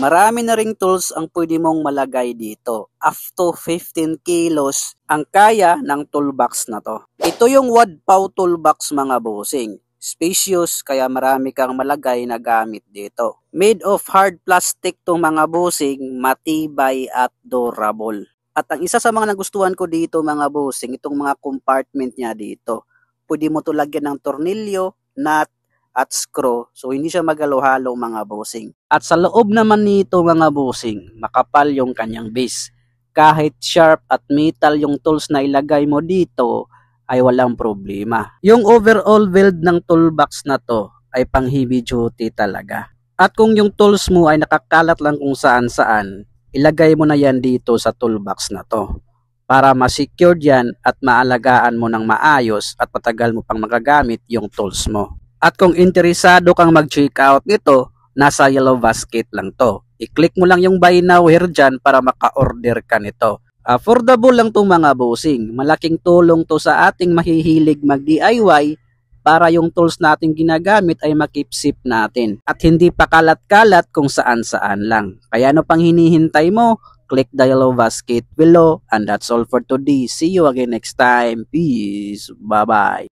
Marami na ring tools ang pwede mong malagay dito. Up to 15 kilos ang kaya ng toolbox na to. Ito yung Wadpaw toolbox mga bossing. Spacious kaya marami kang malagay na gamit dito. Made of hard plastic to mga bossing, matibay at durable. At ang isa sa mga nagustuhan ko dito mga bossing, itong mga compartment niya dito. Pwede mo to lagyan ng tornilyo, nut, at screw. So hindi siya magalo-halo mga bossing. At sa loob naman nito mga bossing, makapal yung kanyang base. Kahit sharp at metal yung tools na ilagay mo dito, ay walang problema. Yung overall build ng toolbox na to ay pang heavy duty talaga. At kung yung tools mo ay nakakalat lang kung saan-saan, ilagay mo na yan dito sa toolbox na to para ma-secure yan at maalagaan mo ng maayos at patagal mo pang magagamit yung tools mo. At kung interesado kang mag-check out nito, nasa yellow basket lang to. I-click mo lang yung buy now here dyan para maka-order ka nito. Affordable lang tong mga bossing. Malaking tulong to sa ating mahihilig mag-DIY para yung tools natin ginagamit ay makipsip natin. At hindi pa kalat-kalat kung saan-saan lang. Kaya ano pang hinihintay mo? Click the yellow basket below. And that's all for today. See you again next time. Peace. Bye-bye.